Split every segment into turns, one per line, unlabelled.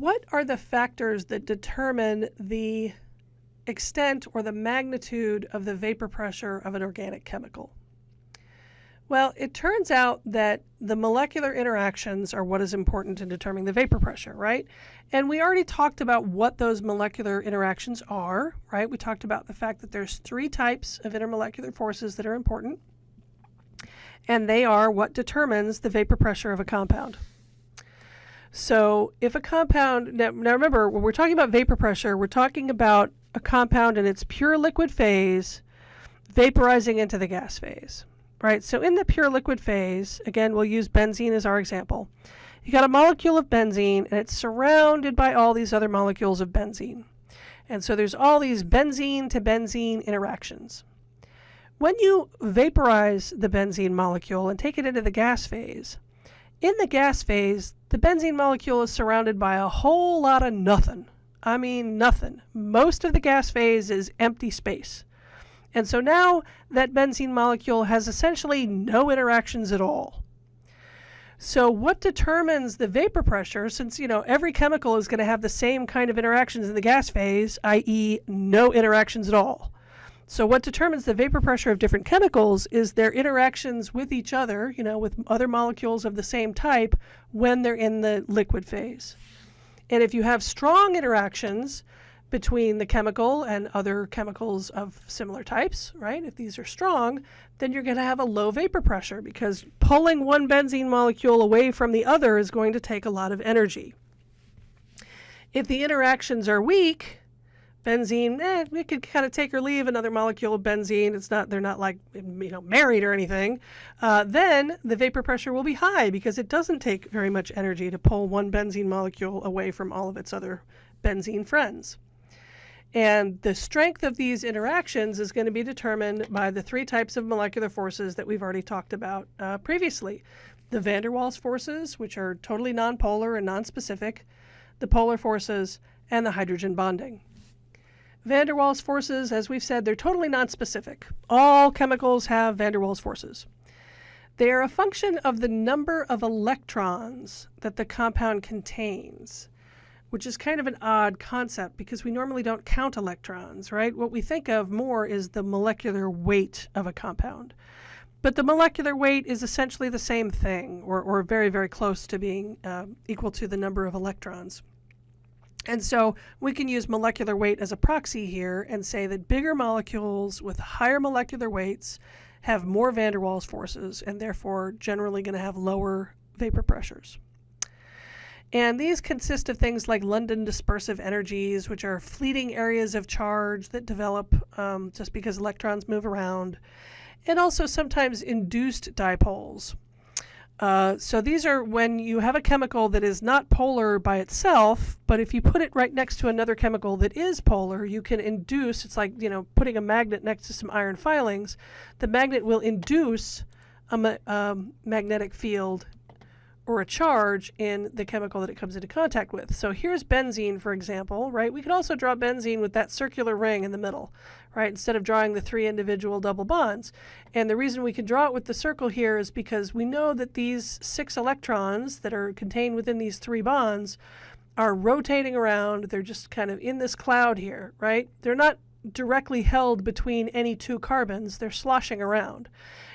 what are the factors that determine the extent or the magnitude of the vapor pressure of an organic chemical? Well, it turns out that the molecular interactions are what is important in determining the vapor pressure, right? And we already talked about what those molecular interactions are, right? We talked about the fact that there's 3 types of intermolecular forces that are important, and they are what determines the vapor pressure of a compound. So if a compound, now remember, when we're talking about vapor pressure, we're talking about a compound in its pure liquid phase vaporizing into the gas phase. Right, so in the pure liquid phase, again, we'll use benzene as our example. You got a molecule of benzene, and it's surrounded by all these other molecules of benzene. And so there's all these benzene to benzene interactions. When you vaporize the benzene molecule and take it into the gas phase, in the gas phase, the benzene molecule is surrounded by a whole lot of nothing. I mean, nothing. Most of the gas phase is empty space. And so now that benzene molecule has essentially no interactions at all. So what determines the vapor pressure, since every chemical is going to have the same kind of interactions in the gas phase, i.e. no interactions at all. So what determines the vapor pressure of different chemicals is their interactions with each other, with other molecules of the same type when they're in the liquid phase. And if you have strong interactions between the chemical and other chemicals of similar types, right? If these are strong, then you're going to have a low vapor pressure because pulling one benzene molecule away from the other is going to take a lot of energy. If the interactions are weak, benzene, it could kind of take or leave another molecule of benzene. They're not like married or anything. Then the vapor pressure will be high because it doesn't take very much energy to pull one benzene molecule away from all of its other benzene friends. And the strength of these interactions is going to be determined by the 3 types of molecular forces that we've already talked about previously. The van der Waals forces, which are totally nonpolar and nonspecific, the polar forces, and the hydrogen bonding. Van der Waals forces, as we've said, they're totally nonspecific. All chemicals have van der Waals forces. They are a function of the number of electrons that the compound contains, which is kind of an odd concept because we normally don't count electrons, right? What we think of more is the molecular weight of a compound. But the molecular weight is essentially the same thing, or very, very close to being equal to the number of electrons. And so we can use molecular weight as a proxy here and say that bigger molecules with higher molecular weights have more van der Waals forces and therefore generally going to have lower vapor pressures. And these consist of things like London dispersive energies, which are fleeting areas of charge that develop just because electrons move around, and also sometimes induced dipoles. So these are when you have a chemical that is not polar by itself, but if you put it right next to another chemical that is polar, you can induce, it's like putting a magnet next to some iron filings, the magnet will induce a magnetic field or a charge in the chemical that it comes into contact with. So here's benzene, for example, right? We could also draw benzene with that circular ring in the middle, right? Instead of drawing the 3 individual double bonds. And the reason we can draw it with the circle here is because we know that these 6 electrons that are contained within these 3 bonds are rotating around. They're just kind of in this cloud here, right? They're not directly held between any 2 carbons. They're sloshing around.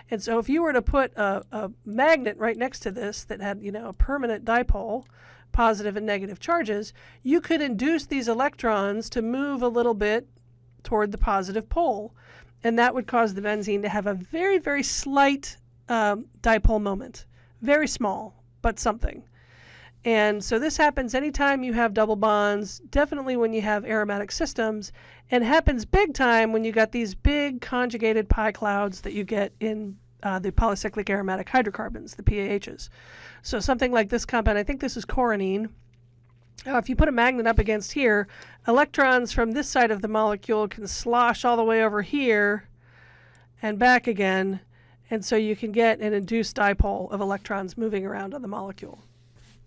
And so if you were to put a magnet right next to this that had, a permanent dipole, positive and negative charges, you could induce these electrons to move a little bit toward the positive pole. And that would cause the benzene to have a very, very slight dipole moment. Very small, but something. And so this happens anytime you have double bonds, definitely when you have aromatic systems, and happens big time when you got these big conjugated pi clouds that you get in the polycyclic aromatic hydrocarbons, the PAHs. So something like this compound, I think this is coronene. If you put a magnet up against here, electrons from this side of the molecule can slosh all the way over here and back again, and so you can get an induced dipole of electrons moving around on the molecule.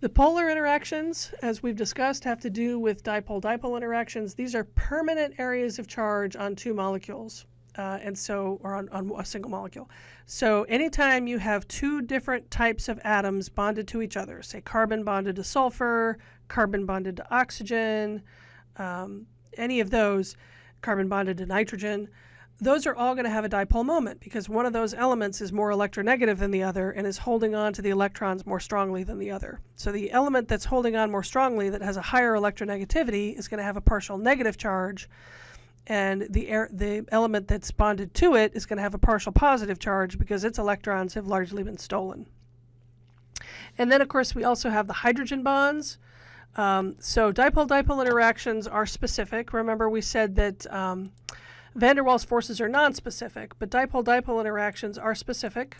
The polar interactions, as we've discussed, have to do with dipole-dipole interactions. These are permanent areas of charge on 2 molecules. or on a single molecule. So anytime you have two different types of atoms bonded to each other, say carbon bonded to sulfur, carbon bonded to oxygen, any of those, carbon bonded to nitrogen, those are all going to have a dipole moment because one of those elements is more electronegative than the other and is holding on to the electrons more strongly than the other. So the element that's holding on more strongly, that has a higher electronegativity, is going to have a partial negative charge, and the element that's bonded to it is going to have a partial positive charge because its electrons have largely been stolen. And then, of course, we also have the hydrogen bonds. So dipole-dipole interactions are specific. Remember, we said that van der Waals forces are nonspecific, but dipole-dipole interactions are specific.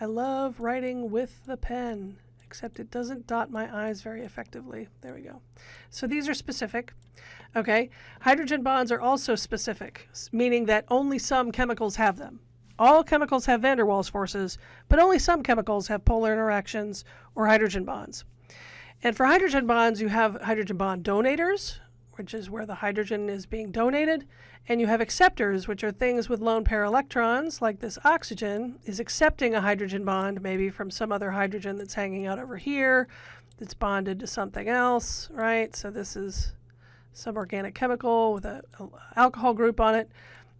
I love writing with the pen, except it doesn't dot my I's very effectively. There we go. So these are specific. Okay, hydrogen bonds are also specific, meaning that only some chemicals have them. All chemicals have van der Waals forces, but only some chemicals have polar interactions or hydrogen bonds. And for hydrogen bonds, you have hydrogen bond donators, which is where the hydrogen is being donated, and you have acceptors, which are things with lone pair electrons, like this oxygen is accepting a hydrogen bond, maybe from some other hydrogen that's hanging out over here, that's bonded to something else, right? So this is some organic chemical with an alcohol group on it.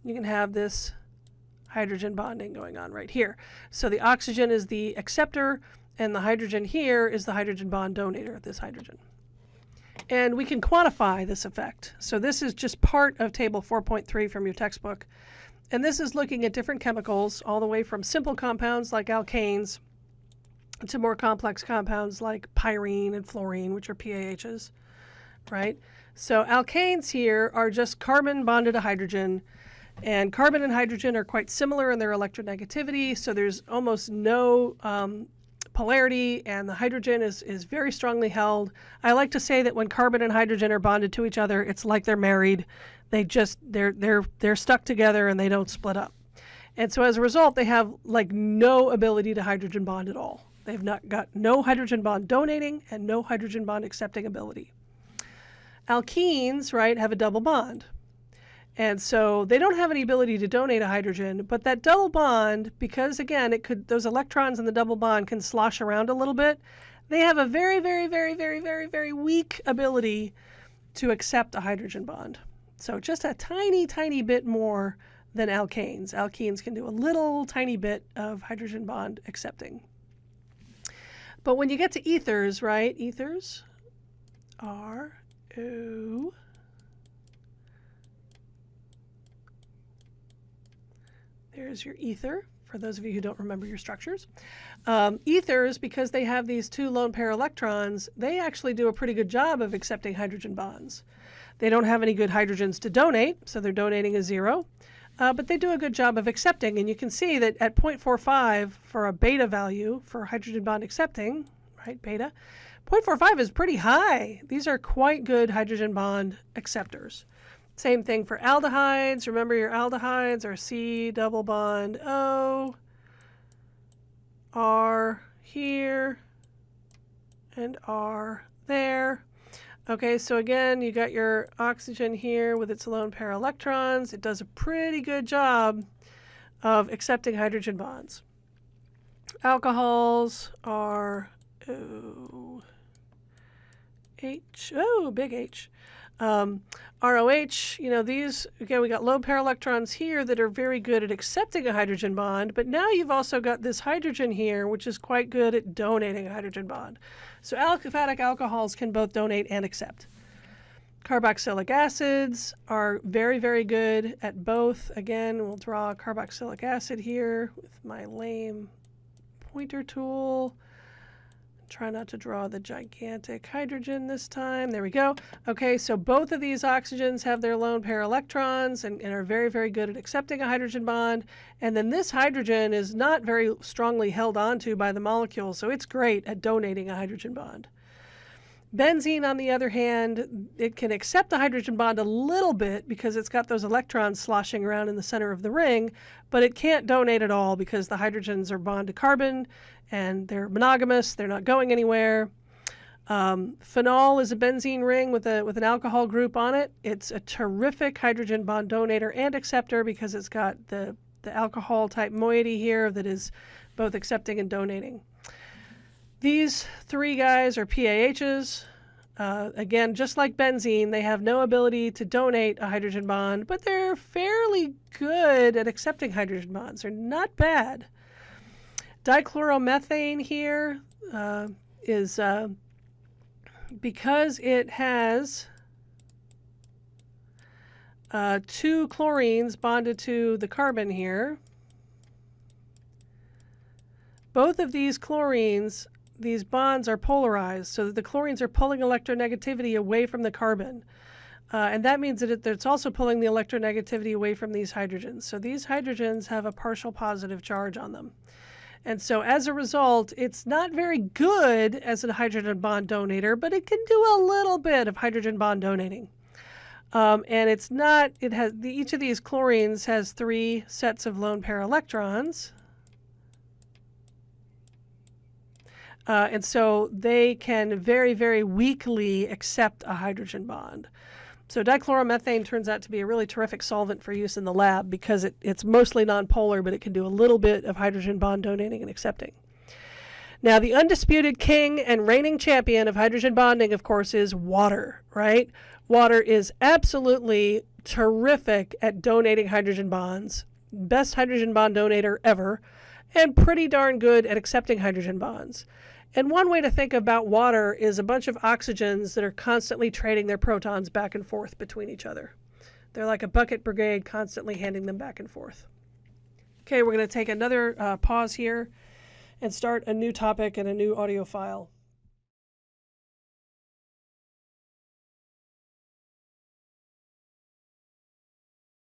You can have this hydrogen bonding going on right here. So the oxygen is the acceptor, and the hydrogen here is the hydrogen bond donator, this hydrogen. And we can quantify this effect. So this is just part of table 4.3 from your textbook. And this is looking at different chemicals, all the way from simple compounds like alkanes to more complex compounds like pyrene and fluorine, which are PAHs, right? So alkanes here are just carbon bonded to hydrogen, and carbon and hydrogen are quite similar in their electronegativity, so there's almost no polarity, and the hydrogen is very strongly held. I like to say that when carbon and hydrogen are bonded to each other, it's like they're married. They're stuck together and they don't split up. And so as a result, they have like no ability to hydrogen bond at all. They've not got no hydrogen bond donating and no hydrogen bond accepting ability. Alkenes, right, have a double bond. And so they don't have any ability to donate a hydrogen, but that double bond, because again, those electrons in the double bond can slosh around a little bit, they have a very, very, very, very, very, very weak ability to accept a hydrogen bond. So just a tiny, tiny bit more than alkanes. Alkenes can do a little tiny bit of hydrogen bond accepting. But when you get to ethers, right, ethers are There's your ether, for those of you who don't remember your structures. Ethers, because they have these two lone pair electrons, they actually do a pretty good job of accepting hydrogen bonds. They don't have any good hydrogens to donate, so they're donating a 0, but they do a good job of accepting, and you can see that at 0.45 for a beta value for hydrogen bond accepting, right, beta, 0.45 is pretty high. These are quite good hydrogen bond acceptors. Same thing for aldehydes. Remember your aldehydes are C double bond O, R here, and R there. Okay, so again, you got your oxygen here with its lone pair electrons. It does a pretty good job of accepting hydrogen bonds. Alcohols are OH, big H. ROH, these, again, we got lone pair electrons here that are very good at accepting a hydrogen bond, but now you've also got this hydrogen here, which is quite good at donating a hydrogen bond. So aliphatic alcohols can both donate and accept. Carboxylic acids are very, very good at both. Again, we'll draw a carboxylic acid here with my lame pointer tool. Try not to draw the gigantic hydrogen this time. There we go. Okay, so both of these oxygens have their lone pair electrons and are very, very good at accepting a hydrogen bond. And then this hydrogen is not very strongly held onto by the molecule, so it's great at donating a hydrogen bond. Benzene, on the other hand, it can accept the hydrogen bond a little bit because it's got those electrons sloshing around in the center of the ring, but it can't donate at all because the hydrogens are bound to carbon and they're monogamous, they're not going anywhere. Phenol is a benzene ring with an alcohol group on it. It's a terrific hydrogen bond donator and acceptor because it's got the alcohol type moiety here that is both accepting and donating. These three guys are PAHs. Again, just like benzene, they have no ability to donate a hydrogen bond, but they're fairly good at accepting hydrogen bonds. They're not bad. Dichloromethane here is because it has two chlorines bonded to the carbon here. Both of these chlorines, these bonds are polarized, so that the chlorines are pulling electronegativity away from the carbon. And that means that it's also pulling the electronegativity away from these hydrogens. So these hydrogens have a partial positive charge on them. And so as a result, it's not very good as a hydrogen bond donator, but it can do a little bit of hydrogen bond donating. And it's not, each of these chlorines has 3 sets of lone pair electrons. And so they can very, very weakly accept a hydrogen bond. So dichloromethane turns out to be a really terrific solvent for use in the lab because it's mostly nonpolar, but it can do a little bit of hydrogen bond donating and accepting. Now, the undisputed king and reigning champion of hydrogen bonding, of course, is water, right? Water is absolutely terrific at donating hydrogen bonds, best hydrogen bond donator ever, and pretty darn good at accepting hydrogen bonds. And one way to think about water is a bunch of oxygens that are constantly trading their protons back and forth between each other. They're like a bucket brigade constantly handing them back and forth. Okay, we're going to take another pause here and start a new topic and a new audio file.